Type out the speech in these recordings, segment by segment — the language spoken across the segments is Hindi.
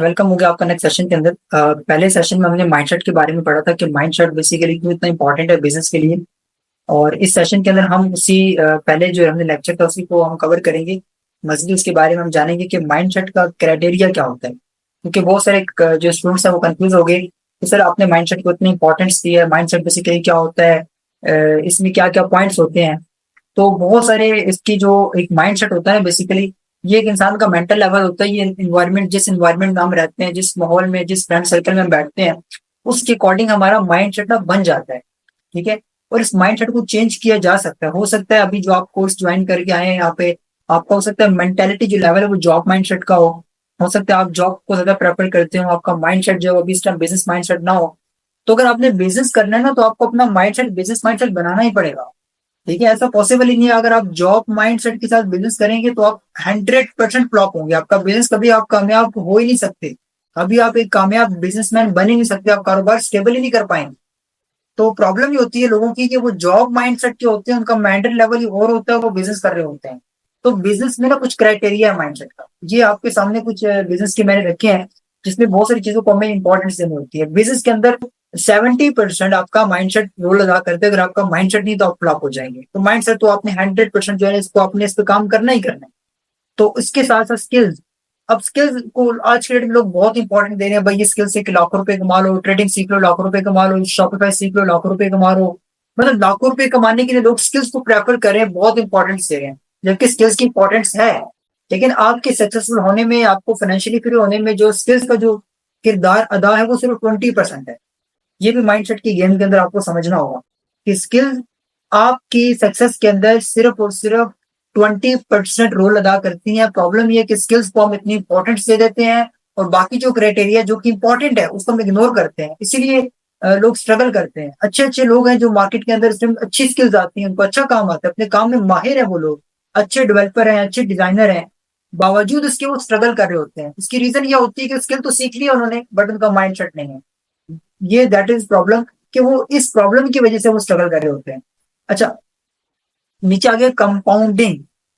वेलकम हो गया आपका नेक्स्ट सेशन के अंदर। पहले सेशन में हमने माइंडसेट के बारे में पढ़ा था कि माइंडसेट बेसिकली क्यों इतना इंपॉर्टेंट है बिजनेस के लिए। और इस सेशन के अंदर हम उसी पहले जो हमने लेक्चर था उसी को हम कवर करेंगे। मजीद उसके बारे में हम जानेंगे कि माइंडसेट का क्राइटेरिया क्या होता है, क्योंकि बहुत सारे जो स्टूडेंट्स हैं वो कंफ्यूज हो गए कि सर आपने माइंडसेट को इतनी इंपॉर्टेंस दी है, माइंडसेट बेसिकली क्या होता है, इसमें क्या क्या पॉइंट्स होते हैं। तो बहुत सारे इसकी जो एक माइंडसेट होता है बेसिकली ये एक इंसान का मेंटल लेवल होता है। ये इन्वायरमेंट, जिस इन्वायरमेंट में हम रहते हैं, जिस माहौल में, जिस फ्रेंड सर्कल में हम बैठते हैं, उसके अकॉर्डिंग हमारा माइंडसेट ना बन जाता है। ठीक है। और इस माइंडसेट को चेंज किया जा सकता है। हो सकता है अभी जो आप कोर्स ज्वाइन करके आए हैं यहाँ पे, आपका हो सकता है मेंटेलिटी जो लेवल है वो जॉब माइंडसेट का हो सकता है आप जॉब को ज्यादा प्रेफर करते हो, आपका माइंडसेट जो अभी इस टाइम बिजनेस माइंडसेट ना हो। तो अगर आपने बिजनेस करना है ना, तो आपको अपना माइंडसेट बिजनेस माइंडसेट बनाना ही पड़ेगा। ठीक है, ऐसा पॉसिबल ही नहीं है। अगर आप जॉब माइंडसेट के साथ बिजनेस करेंगे तो आप 100% फ्लॉप होंगे। आपका बिजनेस कभी आप कामयाब हो ही नहीं सकते। कभी आप एक कामयाब बिजनेसमैन बन ही नहीं सकते। आप कारोबार स्टेबल ही नहीं कर पाएंगे। तो प्रॉब्लम ये होती है लोगों की कि वो जॉब माइंडसेट के होते हैं, उनका मेंटल लेवल ही और होता है, वो बिजनेस कर रहे होते हैं। तो बिजनेस में ना कुछ क्राइटेरिया है माइंडसेट का। ये आपके सामने कुछ बिजनेस के मैंने रखे हैं, जिसमें बहुत सारी चीजों को हमें इंपॉर्टेंस देनी होती है। बिजनेस के अंदर 70% आपका माइंडसेट रोल अदा करते हैं। अगर आपका माइंडसेट नहीं तो आप फ्लॉप हो जाएंगे। तो माइंडसेट तो आपने 100% जो है इसको आपने इस पर काम करना ही करना है। तो इसके साथ साथ स्किल्स। अब स्किल्स को आज के डेट में लोग बहुत इंपॉर्टेंट दे रहे हैं। भाई ये स्किल से लाखों रुपए कमा लो, ट्रेडिंग सीख लो लाखों रुपए कमा लो, शॉपिफाई सीख लो लाखों रुपए कमा लो। मतलब लाखों रुपए कमाने के लिए लोग स्किल्स को प्रेफर कर रहे हैं, बहुत इंपॉर्टेंस दे रहे हैं, जबकि स्किल्स की इंपॉर्टेंस है। लेकिन आपके सक्सेसफुल होने में, आपको फाइनेंशियली फ्री होने में जो स्किल्स का जो किरदार अदा है वो सिर्फ 20% है। ये भी माइंडसेट की गेम के अंदर आपको समझना होगा कि स्किल्स आपकी सक्सेस के अंदर सिर्फ और सिर्फ 20% रोल अदा करती हैं। प्रॉब्लम ये है कि स्किल्स को हम इतनी इंपॉर्टेंस दे देते हैं और बाकी जो क्राइटेरिया जो कि इंपॉर्टेंट है उसको हम इग्नोर करते हैं। इसीलिए लोग स्ट्रगल करते हैं। अच्छे अच्छे लोग हैं जो मार्केट के अंदर सिर्फ अच्छी स्किल्स आती हैं, उनको अच्छा काम आता है, अपने काम में माहिर है वो लोग, अच्छे डेवलपर हैं, अच्छे डिजाइनर हैं, बावजूद इसके वो स्ट्रगल कर रहे होते हैं। इसकी रीजन ये होती है कि स्किल तो सीख लिया उन्होंने बट उनका माइंडसेट नहीं है। ये दैट इज प्रॉब्लम कि वो इस प्रॉब्लम की वजह से वो स्ट्रगल कर रहे होते हैं। अच्छा, नीचे आ गया कंपाउंडिंग।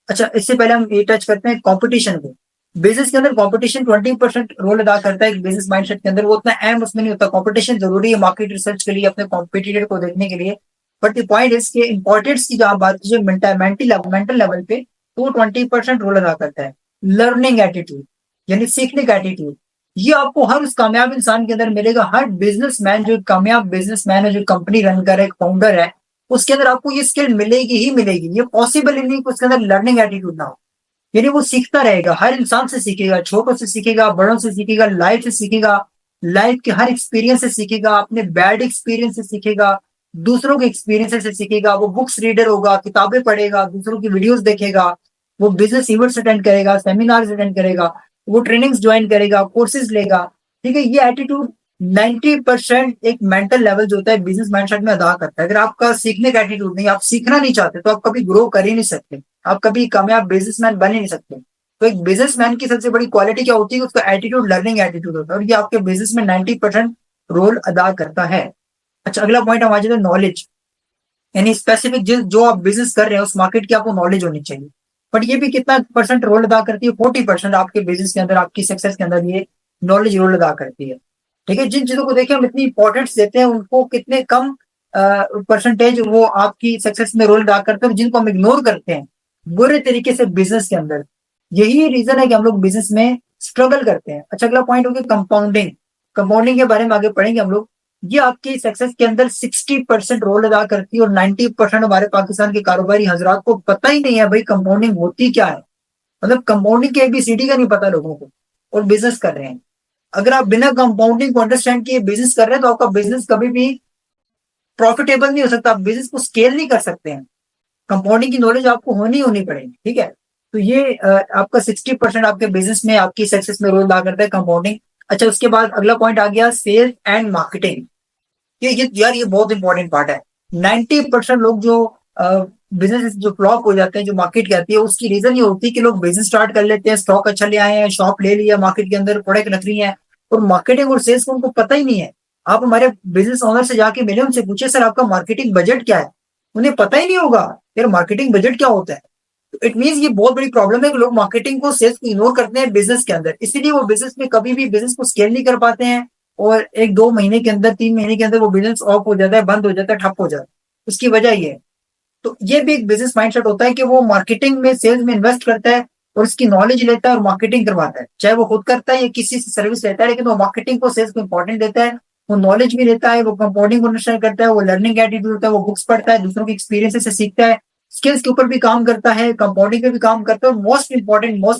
अच्छा, इससे पहले हम ये टच करते हैं कंपटीशन को। बिजनेस के अंदर कंपटीशन 20% रोल अदा करता है बिजनेस माइंडसेट के अंदर। वो उतना अहम उसमें नहीं होता। कंपटीशन जरूरी है मार्केट रिसर्च के लिए, अपने कॉम्पिटिटर को देखने के लिए। बट द पॉइंट इज के इंपॉर्टेंस की जहां बात कीजिए मेंटल लेवल पे, तो वो 20% रोल अदा करता है। लर्निंग एटीट्यूड यानी सीखने का एटीट्यूड, ये आपको हर उस कामयाब इंसान के अंदर मिलेगा। हर बिजनेसमैन जो कामयाब बिजनेसमैन है, जो कंपनी रन कर रहा है, एक फाउंडर है, उसके अंदर आपको ये स्किल मिलेगी ही मिलेगी। ये पॉसिबल ही नहीं कि उसके अंदर लर्निंग एटीट्यूड ना हो। यानी वो सीखता रहेगा, हर इंसान से सीखेगा, छोटों से सीखेगा, बड़ों से सीखेगा, लाइफ से सीखेगा, लाइफ के हर एक्सपीरियंस से सीखेगा, अपने बैड एक्सपीरियंस से सीखेगा, दूसरों के एक्सपीरियंस से सीखेगा। वो बुक्स रीडर होगा, किताबें पढ़ेगा, दूसरों की वीडियोस देखेगा, वो बिजनेस इवेंट्स अटेंड करेगा, सेमिनार्स अटेंड करेगा, वो ट्रेनिंग्स ज्वाइन करेगा, कोर्सेज लेगा। ठीक है, ये एटीट्यूड 90% एक मेंटल लेवल जो होता है बिजनेस माइंडसेट में अदा करता है। अगर आपका सीखने का एटीट्यूड नहीं, आप सीखना नहीं चाहते, तो आप कभी ग्रो कर ही नहीं सकते, आप कभी कामयाब बिजनेसमैन बन ही नहीं सकते। तो एक बिजनेसमैन की सबसे बड़ी क्वालिटी क्या होती है? उसका एटीट्यूड, लर्निंग एटीट्यूड होता है, और ये आपके बिजनेस में 90% रोल अदा करता है। अच्छा, अगला पॉइंट हम आ जाते हैं नॉलेज। यानी स्पेसिफिक जिस जो आप बिजनेस कर रहे हैं उस मार्केट की आपको नॉलेज होनी चाहिए। बट ये भी कितना परसेंट रोल अदा करती है? 40% आपके बिजनेस के अंदर, आपकी सक्सेस के अंदर ये नॉलेज रोल अदा करती है। ठीक है, जिन चीजों को देखिए हम इतनी इंपॉर्टेंस देते हैं, उनको कितने कम परसेंटेज वो आपकी सक्सेस में रोल अदा करते हैं, जिनको हम इग्नोर करते हैं बुरे तरीके से बिजनेस के अंदर। यही रीजन है कि हम लोग बिजनेस में स्ट्रगल करते हैं। अच्छा, अगला पॉइंट हो गया कंपाउंडिंग। कंपाउंडिंग के बारे में आगे पढ़ेंगे हम लोग। ये आपकी सक्सेस के अंदर 60% रोल अदा करती है, और 90% हमारे पाकिस्तान के कारोबारी हजरात को पता ही नहीं है भाई कंपाउंडिंग होती क्या है। मतलब कंपाउंडिंग के ABCD का नहीं पता लोगों को, और बिजनेस कर रहे हैं। अगर आप बिना कंपाउंडिंग को अंडरस्टैंड किए बिजनेस कर रहे हैं तो आपका बिजनेस कभी भी प्रॉफिटेबल नहीं हो सकता। आप बिजनेस को स्केल नहीं कर सकते हैं। कंपाउंडिंग की नॉलेज आपको होनी पड़ेगी। ठीक है, तो ये आपका 60% आपके बिजनेस में, आपकी सक्सेस में रोल अदा करता है कंपाउंडिंग। अच्छा, उसके बाद अगला पॉइंट आ गया सेल्स एंड मार्केटिंग। ये यार ये बहुत इंपॉर्टेंट पार्ट है। 90% लोग जो बिजनेस जो फ्लॉप हो जाते हैं, जो मार्केट कहती है, उसकी रीजन ये होती है कि लोग बिजनेस स्टार्ट कर लेते हैं, स्टॉक अच्छा ले आए हैं, शॉप ले लिया, मार्केट के अंदर प्रोडक्ट रख रही है, और मार्केटिंग और सेल्स को उनको पता ही नहीं है। आप हमारे बिजनेस ओनर से जाके मिले, उनसे पूछे सर आपका मार्केटिंग बजट क्या है, उन्हें पता ही नहीं होगा यार मार्केटिंग बजट क्या होता है। इट मीन्स ये बहुत बड़ी प्रॉब्लम है कि लोग मार्केटिंग को, सेल्स को इग्नोर करते हैं बिजनेस के अंदर, इसीलिए वो बिजनेस में कभी भी बिजनेस को स्केल नहीं कर पाते हैं, और 1-2 महीने के अंदर, 3 महीने के अंदर वो बिजनेस ऑफ हो जाता है, बंद हो जाता है, ठप हो जाता है। उसकी वजह ये है। तो ये भी एक बिजनेस माइंडसेट होता है कि वो मार्केटिंग में, सेल्स में इन्वेस्ट करता है और उसकी नॉलेज लेता है और मार्केटिंग करवाता है, चाहे वो खुद करता है या किसी से सर्विस लेता है, लेकिन वो मार्केटिंग को, सेल्स को इंपॉर्टेंट देता है। वो नॉलेज भी लेता है, वो कंपाउंडिंग को नशर करता है, वो लर्निंग एटीट्यूड होता है, वो बुक्स पढ़ता है, दूसरों के एक्सपीरियंस से सीखता है, स्किल्स के ऊपर भी काम करता है, कंपाउंडिंग पे भी काम करता है, और मोस्ट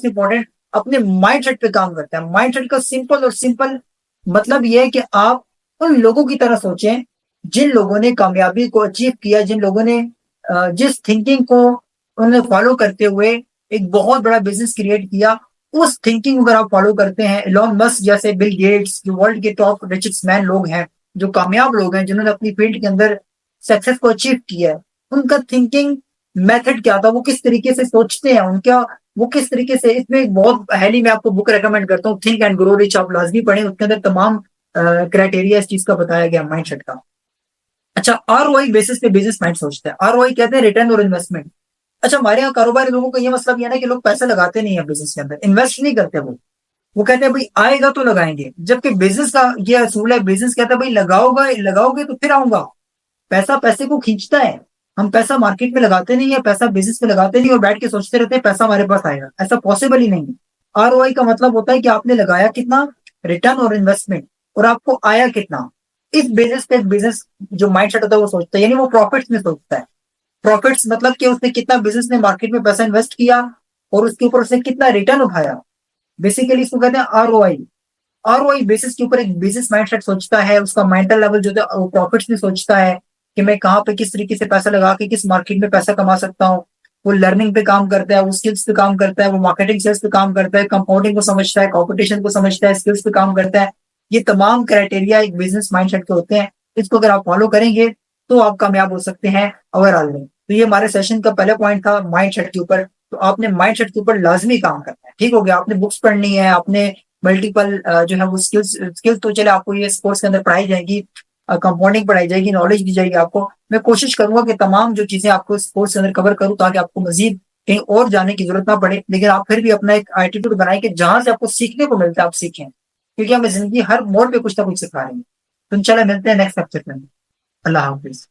इंपॉर्टेंट अपने माइंड सेट पे काम करता है। माइंड सेट का सिंपल मतलब ये है कि आप उन लोगों की तरह सोचें जिन लोगों ने कामयाबी को अचीव किया, जिन लोगों ने जिस थिंकिंग को उन्हें फॉलो करते हुए एक बहुत बड़ा बिजनेस क्रिएट किया, उस थिंकिंग अगर आप फॉलो करते हैं, एलोन मस्क जैसे, बिल गेट्स, जो वर्ल्ड के टॉप रिचेस्ट मैन लोग हैं, जो कामयाब लोग हैं, जिन्होंने अपनी फील्ड के अंदर सक्सेस को अचीव किया है, उनका थिंकिंग मेथड क्या था, वो किस तरीके से सोचते हैं, उनका वो किस तरीके से, इसमें एक बहुत पहली मैं आपको बुक रेकमेंड करता हूँ, थिंक एंड ग्रो रिच, आप लाजमी पढ़ें, उसके अंदर तमाम क्राइटेरिया इस चीज का बताया गया माइंडसेट का। अच्छा, आरओआई बेसिस पे बिजनेस माइंड सोचता है। आरओआई कहते हैं रिटर्न और इन्वेस्टमेंट। अच्छा, हमारे यहाँ कारोबारी लोगों का ये मसला भी है ना कि लोग पैसा लगाते नहीं है बिजनेस के अंदर, इन्वेस्ट नहीं करते वो कहते हैं भाई आएगा तो लगाएंगे, जबकि बिजनेस का ये असूल है, बिजनेस कहता है भाई लगाओगे लगाओगे तो फिर आऊंगा। पैसा पैसे को खींचता है। हम पैसा मार्केट में लगाते नहीं है, पैसा बिजनेस में लगाते नहीं और बैठ के सोचते रहते हैं पैसा हमारे पास आएगा, ऐसा पॉसिबल ही नहीं है। आरओआई का मतलब होता है कि आपने लगाया कितना, रिटर्न और इन्वेस्टमेंट, और आपको आया कितना। इस बेसिस पे बिजनेस जो माइंडसेट होता है वो सोचता है, यानी वो प्रॉफिट्स में सोचता है। प्रॉफिट्स मतलब कि उसने कितना, बिजनेस ने मार्केट में पैसा इन्वेस्ट किया और उसके ऊपर उसने कितना रिटर्न उठाया, बेसिकली इसको कहते हैं आरओआई। आरओआई बेसिस के ऊपर एक बिजनेस माइंडसेट सोचता है, उसका मेंटल लेवल जो है वो प्रॉफिट्स में सोचता है कि मैं कहाँ पे किस तरीके से पैसा लगा के किस मार्केट में पैसा कमा सकता हूँ। वो लर्निंग पे काम करता है, वो स्किल्स पे काम करता है, वो मार्केटिंग सेल्स पे काम करता है, कंपाउंडिंग को समझता है, कॉम्पिटिशन को समझता है, स्किल्स पे काम करता है। ये तमाम क्राइटेरिया एक बिजनेस माइंडसेट के होते हैं। इसको अगर आप फॉलो करेंगे तो आप कामयाब हो सकते हैं ओवरऑल में। तो ये हमारे सेशन का पहला पॉइंट था माइंडसेट के ऊपर। तो आपने माइंडसेट के ऊपर लाजमी काम करना है, ठीक हो गया। आपने बुक्स पढ़नी है, आपने मल्टीपल जो है वो स्किल्स स्किल्स तो चले आपको ये कोर्स के अंदर पढ़ाई जाएगी, कंपाउंडिंग पढ़ाई जाएगी, नॉलेज दी जाएगी आपको। मैं कोशिश करूंगा कि तमाम जो चीजें आपको इस कोर्स के अंदर कवर करूं ताकि आपको मजीद कहीं और जाने की जरूरत ना पड़े, लेकिन आप फिर भी अपना एक एटीट्यूड बनाए कि जहां से आपको सीखने को मिलता है आप सीखें, क्योंकि हमें जिंदगी हर मोड़ पे कुछ ना कुछ सिखा रही है। तो इंशाल्लाह मिलते हैं नेक्स्ट लेक्चर में। अल्लाह हाफिज।